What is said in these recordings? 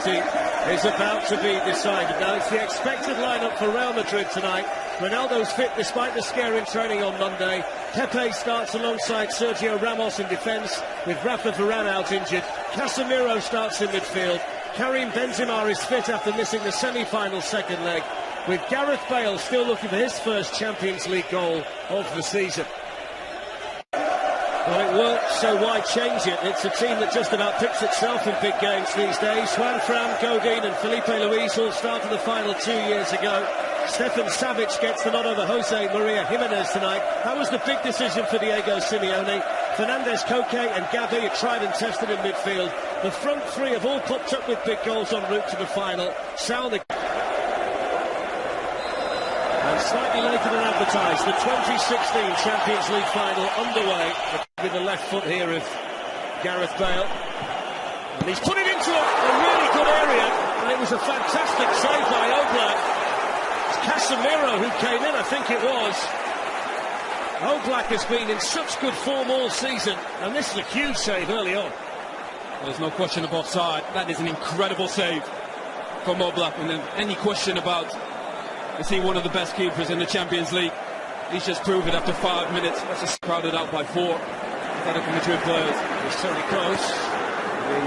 City is about to be decided. Now, it's the expected lineup for Real Madrid tonight. Ronaldo's fit despite the scare in training on Monday. Pepe starts alongside Sergio Ramos in defence, with Rafa Varane out injured. Casemiro starts in midfield. Karim Benzema is fit after missing the semi-final second leg, with Gareth Bale still looking for his first Champions League goal of the season. Well, it worked, so why change it? It's a team that just about picks itself in big games these days. Juan Fran, Godin and Felipe Luis all started the final 2 years ago. Stefan Savic gets the nod over Jose Maria Jimenez tonight. That was the big decision for Diego Simeone. Fernandes, Koke and Gavi are tried and tested in midfield. The front three have all popped up with big goals en route to the final. And slightly later than advertised, the 2016 Champions League final underway. With the left foot here of Gareth Bale. And he's put it into a really good area. And it was a fantastic save by Oblak. It's Casemiro who came in, I think it was. Oblak has been in such good form all season. And this is a huge save early on. There's no question of offside. That is an incredible save from Oblak. And then any question about, is he one of the best keepers in the Champions League? He's just proved it after 5 minutes. That's just crowded out by 4 Atletico Madrid players. It's Tony Kroos.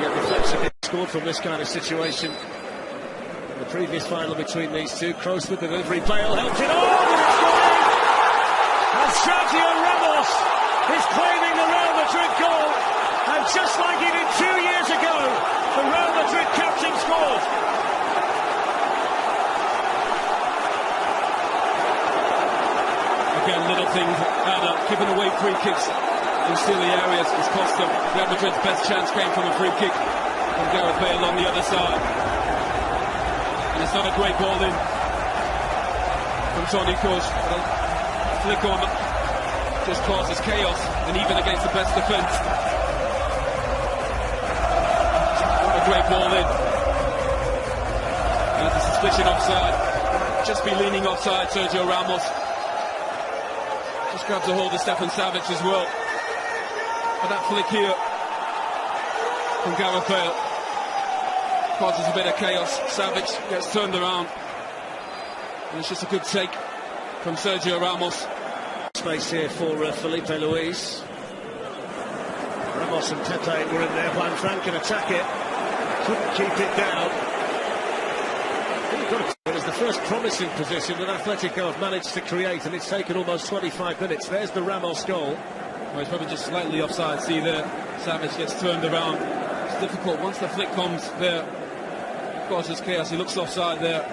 The reflexive scored from this kind of situation. In the previous final between these two, Kroos with the delivery, Bale helped it on, and it's gone in! And Sergio Ramos is claiming the Real Madrid goal, and just like he did 2 years ago, the Real Madrid captain scored. Again, little things add up. Giving away free kicks in silly areas has cost them. Real Madrid's best chance came from a free kick from Gareth Bale on the other side. And it's not a great ball in from Toni Kroos. Flick on just causes chaos, and even against the best defence. Not a great ball in. There's a suspicion offside. Just be leaning offside, Sergio Ramos. Just grabs a hold of Stefan Savic as well. But that flick here from Gareth Bale causes a bit of chaos. Savic gets turned around. And it's just a good take from Sergio Ramos. Space here for Felipe Luis. Ramos and Pepe were in there. Juan Fran can attack it. Couldn't keep it down. It is the first promising position that Atletico have managed to create, and it's taken almost 25 minutes. There's the Ramos goal. Well, he's probably just slightly offside. See there, Savic gets turned around. It's difficult once the flick comes there. Of course, it's chaos. He looks offside there,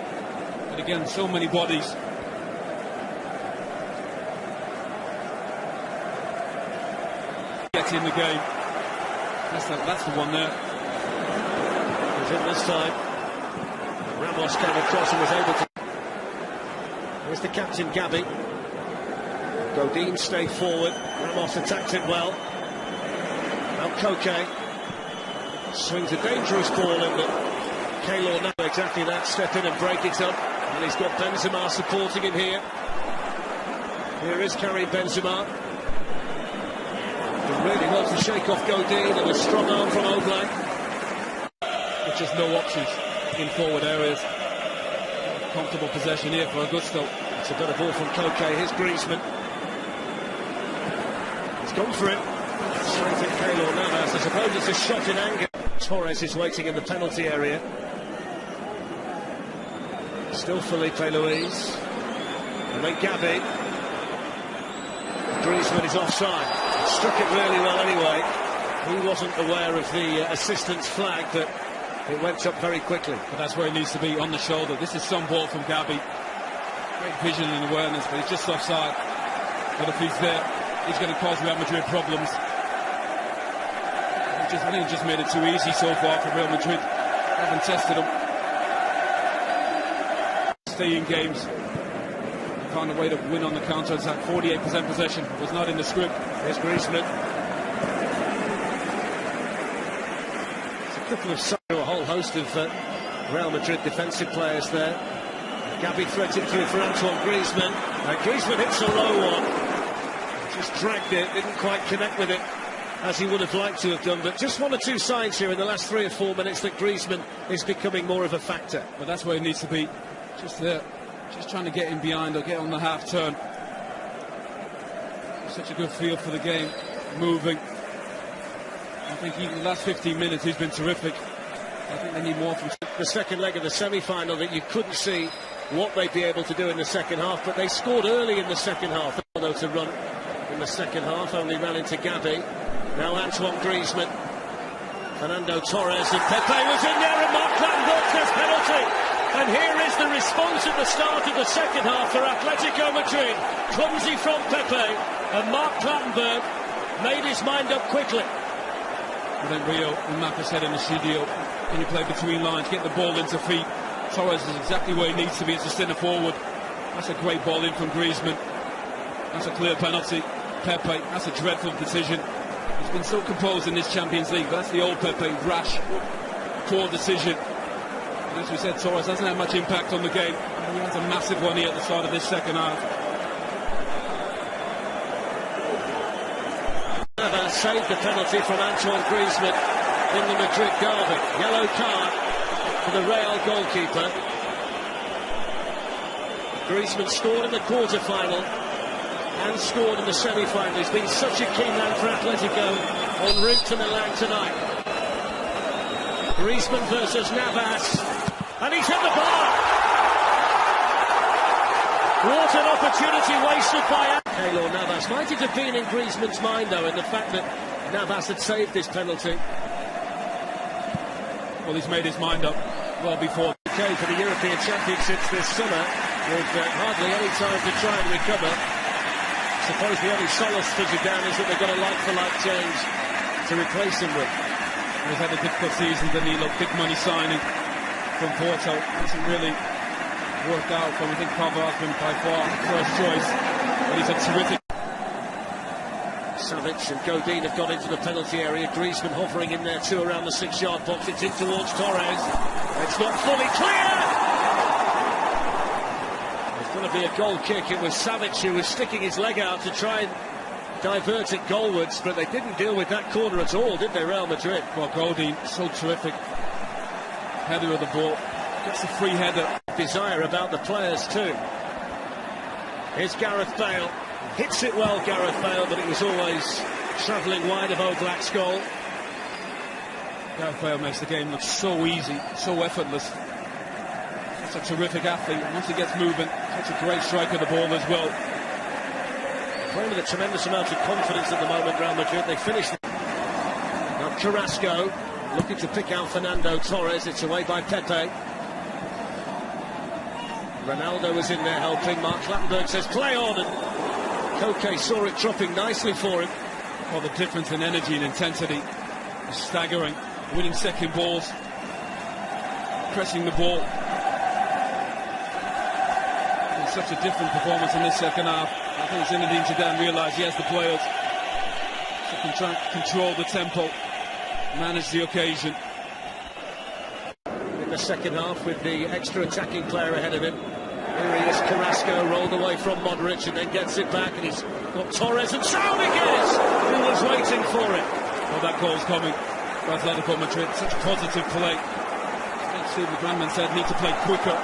but again, so many bodies. Gets in the game. That's the one there. He's in this time. Ramos came across and was able to. Here's the captain, Gavi. Godin stayed forward. Ramos attacked it well. Now Koke swings a dangerous ball in, but Keylor now exactly that. Step in and break it up. And he's got Benzema supporting him here. Here is Karim Benzema. He really wants to shake off Godin, and a strong arm from Oblak. But just no options in forward areas. Comfortable possession here for Augusto. It's a better ball from Koke. Here's Griezmann. He's gone for it. Straight at Keylor Navas. I suppose it's a shot in anger. Torres is waiting in the penalty area. Still Felipe Luis. And then Gavi. Griezmann is offside. Struck it really well anyway. He wasn't aware of the assistant's flag, but it went up very quickly. But that's where he needs to be, on the shoulder. This is some ball from Gavi. Great vision and awareness, but he's just offside. But if he's there, he's going to cause Real Madrid problems. I think he just made it too easy so far for Real Madrid. Haven't tested him. Stay in games. Found a way to win on the counter-attack. 48% possession. Was not in the script. There's Griezmann. It's a couple of a whole host of Real Madrid defensive players there. Gavi threads it through for Antoine Griezmann. Griezmann hits a low one. Just dragged it, didn't quite connect with it. as he would have liked to have done, but just one or two signs here in the last 3 or 4 minutes that Griezmann is becoming more of a factor. But that's where he needs to be, just there, just trying to get in behind or get on the half turn. Such a good feel for the game, moving. I think even the last 15 minutes he's been terrific. I think they need more from the second leg of the semi-final, that you couldn't see what they'd be able to do in the second half, but they scored early in the second half. Though to run in the second half, only ran into Gabi. Now Antoine Griezmann, Fernando Torres, and Pepe was in there, and Mark Clattenburg says penalty. And here is the response at the start of the second half for Atletico Madrid. Clumsy from Pepe, and Mark Clattenburg made his mind up quickly. And then Rio and Mappa said in the studio, can you play between lines, get the ball into feet? Torres is exactly where he needs to be as a centre forward. That's a great ball in from Griezmann. That's a clear penalty. Pepe, that's a dreadful decision. He's been so composed in this Champions League, but that's the old Pepe, rash, poor decision. And as we said, Torres hasn't had much impact on the game. And he has a massive one here at the start of this second half. Saved the penalty from Antoine Griezmann in the Madrid derby. Yellow card for the Real goalkeeper. Griezmann scored in the quarter-final and scored in the semi-final. He's been such a key man for Atletico en route to Menang tonight. Griezmann versus Navas, and he's hit the bar. What an opportunity wasted by Keylor Navas. Might it have been in Griezmann's mind, though, in the fact that Navas had saved this penalty? Well, he's made his mind up well before. Okay, for the European Championships this summer, with hardly any time to try and recover. I suppose the only solace for Zidane is that they've got a like-for-like change to replace him with. He's had a difficult season, Danilo, big money signing from Porto. Hasn't really worked out from, I think Pavard has been by far first choice, but he's a terrific. Savic and Godin have got into the penalty area. Griezmann hovering in there too around the 6-yard box. It's in towards Torres. It's not fully clear. There's going to be a goal kick. It was Savic who was sticking his leg out to try and divert it goalwards, but they didn't deal with that corner at all, did they, Real Madrid? Well, Godin, so terrific. Header of the ball. Gets a free header. Desire about the players too. Here's Gareth Bale. Hits it well, Gareth Bale, but it was always travelling wide of Oblak's goal. Gareth Bale makes the game look so easy, so effortless. Such a terrific athlete. Once he gets moving, such a great strike of the ball as well. Playing with a tremendous amount of confidence at the moment, Real Madrid. They finished. Now Carrasco looking to pick out Fernando Torres. It's away by Pepe. Ronaldo was in there helping. Mark Clattenburg says play on, and Koke saw it dropping nicely for him. Well, the difference in energy and intensity is staggering. Winning second balls, pressing the ball. It's such a different performance in this second half. I think Zinedine Zidane realised he has the players to control the tempo, manage the occasion. In the second half, with the extra attacking player ahead of him. Here he is, Carrasco, rolled away from Modric and then gets it back, and he's got Torres, and Rodriguez, who was waiting for it. Well, that goal's coming for Atletico Madrid. Such positive play. Stephen Grandman said need to play quicker.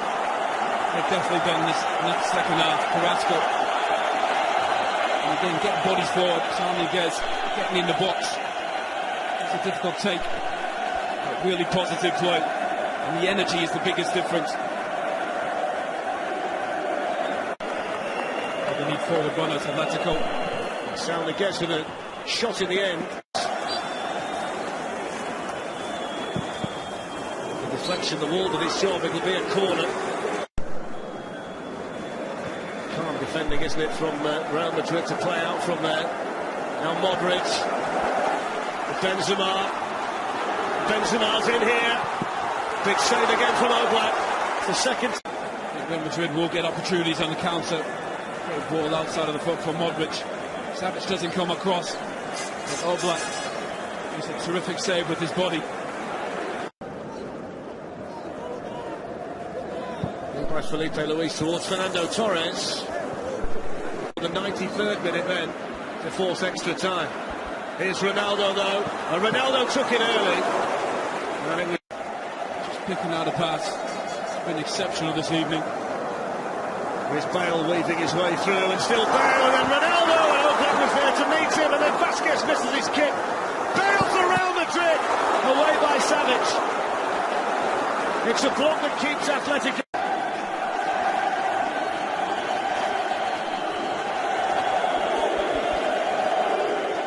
They've definitely done this in that second half. Carrasco, and again getting bodies forward. Rodriguez getting in the box. It's a difficult take, but really positive play, and the energy is the biggest difference. They need forward runners, Atletico. Rodriguez with a shot in the end. The deflection, the wall did its job. It'll be a corner. Calm defending, isn't it, from Real Madrid to play out from there. Now Modric. Benzema. Benzema's in here. Big save again from Oblak. It's the second. Real Madrid will get opportunities on the counter. Great ball outside of the foot from Modric. Savic doesn't come across. But Oblak, he's a terrific save with his body. By Felipe Luis towards Fernando Torres. The 93rd minute then to force extra time. Here's Ronaldo though. Ronaldo took it early. And it was just picking out a pass. It's been exceptional this evening. Here's Bale weaving his way through, and still Bale, and then Ronaldo, and Oblak was there to meet him, and then Vasquez misses his kick. Bale for Real Madrid, away by Savic. It's a block that keeps Atletico.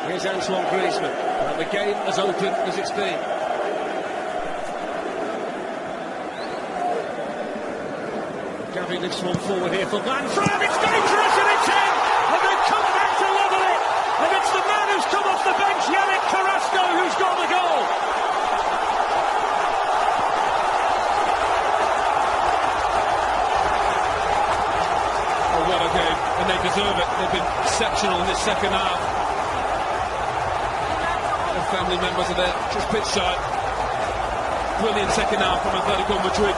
Here's Antoine Griezmann, and the game as open as it's been. Gavi lifts one forward here for Van Fran, it's dangerous and it's in! And they come back to level it! And it's the man who's come off the bench, Yannick Carrasco, who's got the goal! Oh, what a game, and they deserve it. They've been exceptional in this second half. Their family members are there, just pitch side. Brilliant second half from Atletico Madrid.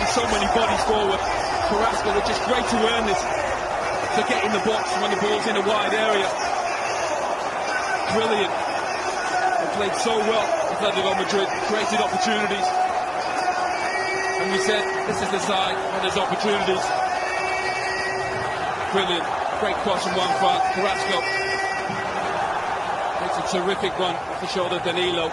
So many bodies forward. Carrasco with just great awareness to get in the box when the ball's in a wide area. Brilliant. They played so well. Atletico Madrid created opportunities. And we said, this is the side where there's opportunities. Brilliant. Great cross from one front. Carrasco makes a terrific run off the shoulder of Inilah.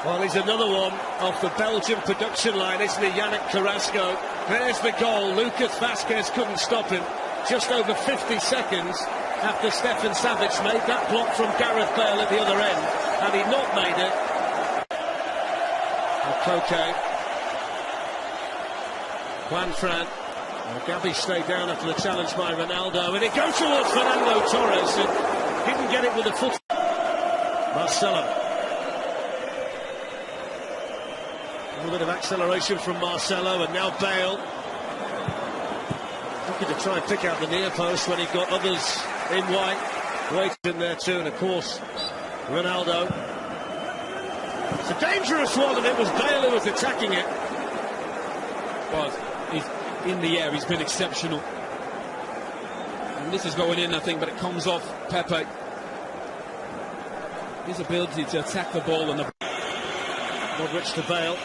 Well, he's another one off the Belgian production line, isn't he, Yannick Carrasco? There's the goal. Lucas Vasquez couldn't stop him. Just over 50 seconds after Stefan Savic made that block from Gareth Bale at the other end, and he'd not made it. Koke. Juan Fran. Gavi stayed down after the challenge by Ronaldo, and it goes towards Fernando Torres, and didn't get it with the foot. Marcelo. A little bit of acceleration from Marcelo, and now Bale looking to try and pick out the near post when he got others in white waiting in there too, and of course Ronaldo. It's a dangerous one, and it was Bale who was attacking it. Well, he's in the air, he's been exceptional, and this is going in, I think, but it comes off Pepe. His ability to attack the ball and the Modric to Bale.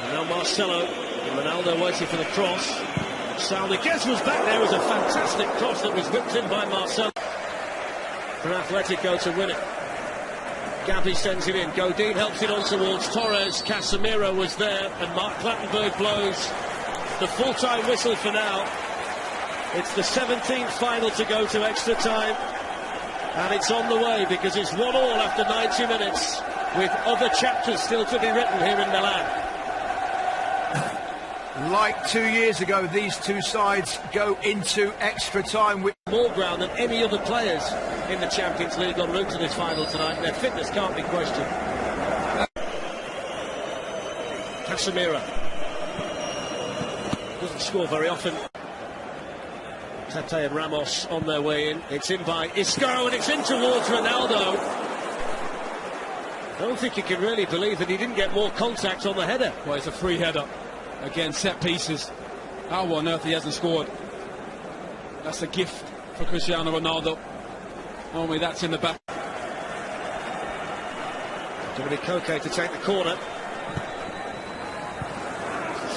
And now Marcelo, and Ronaldo waiting for the cross. Salniguez was back there. It was a fantastic cross that was whipped in by Marcelo for Atletico to win it. Gavi sends it in. Godin helps it on towards Torres. Casemiro was there, and Mark Clattenburg blows the full-time whistle for now. It's the 17th final to go to extra time, and it's on the way because it's 1-1 after 90 minutes, with other chapters still to be written here in Milan. Like 2 years ago, these two sides go into extra time with more ground than any other players in the Champions League en route to this final tonight. Their fitness can't be questioned. Casemiro doesn't score very often. Tete and Ramos on their way in. It's in by Isco, and it's in towards Ronaldo. I don't think you can really believe that he didn't get more contact on the header. Well, it's a free header. Again, set pieces. How on earth he hasn't scored? That's a gift for Cristiano Ronaldo. Only that's in the back. Dominic Koke to take the corner.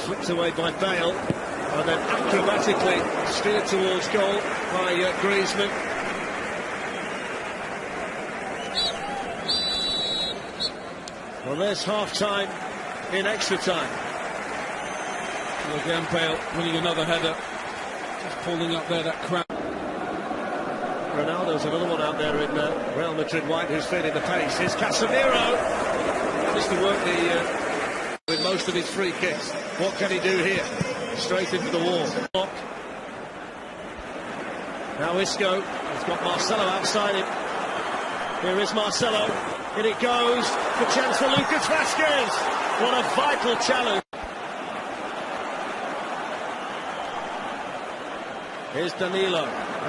Flipped away by Bale, and then acrobatically steered towards goal by Griezmann. Well, there's half-time in extra time. Well, again, Bale winning another header. Just pulling up there, that crowd. Ronaldo's another one out there in Real Madrid white who's feeling the pace. Here's Casemiro. Just to work with most of his free kicks. What can he do here? Straight into the wall. Now Isco. He's got Marcelo outside him. Here is Marcelo. In it goes. The chance for Lucas Vasquez. What a vital challenge. Here's Danilo.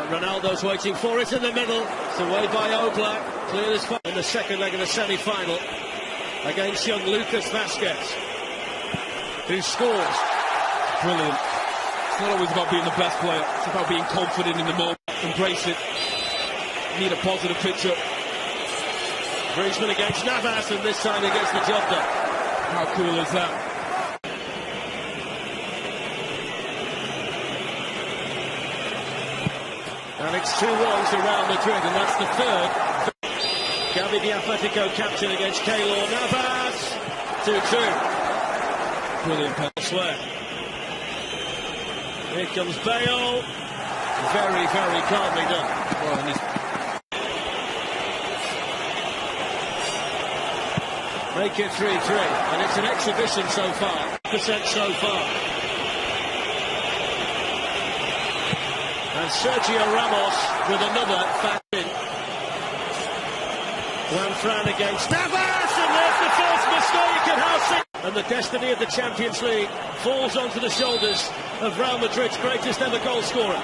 Ronaldo's waiting for it in the middle. It's away by Oblak. Clear as far in the second leg of the semi-final against young Lucas Vasquez, who scores. Brilliant. It's not always about being the best player. It's about being confident in the moment. Embrace it. You need a positive picture. Griezmann against Navas, and this time he gets the job done. How cool is that? And it's 2-1 to Real Madrid, and that's the third. Gavi, the Atletico captain, against Keylor Navas. 2-2. Brilliant pass. Here comes Bale. Very, very calmly done. Well, and make it 3-3, and it's an exhibition so far. % so far. And Sergio Ramos with another fat in. Juan against Navas, and there's the first mistake at House. And the destiny of the Champions League falls onto the shoulders of Real Madrid's greatest ever goal scorer.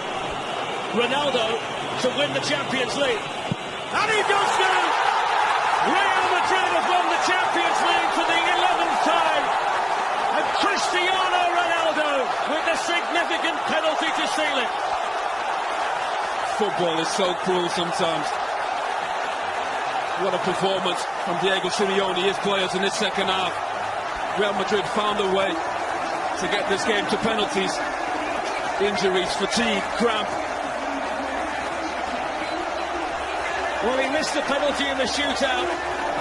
Ronaldo to win the Champions League. And he does now! Real Madrid have won the Champions League for the 11th time. And Cristiano Ronaldo with a significant penalty to seal it. football is so cruel sometimes. What a performance from Diego Simeone, his players in this second half. Real Madrid found a way to get this game to penalties. Injuries, fatigue, cramp. Well, he missed the penalty in the shootout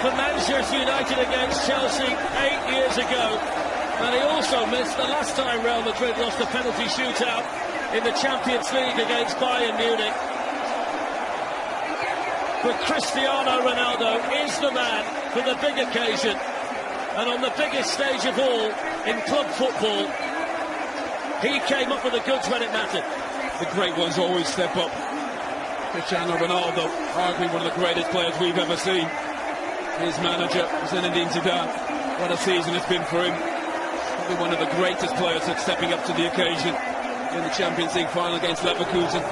for Manchester United against Chelsea 8 years ago. And he also missed the last time Real Madrid lost a penalty shootout in the Champions League against Bayern Munich. But Cristiano Ronaldo is the man for the big occasion. And on the biggest stage of all in club football, he came up with the goods when it mattered. The great ones always step up. Cristiano Ronaldo, arguably one of the greatest players we've ever seen. His manager, Zinedine Zidane, what a season it's been for him. Probably one of the greatest players that's stepping up to the occasion in the Champions League final against Leverkusen.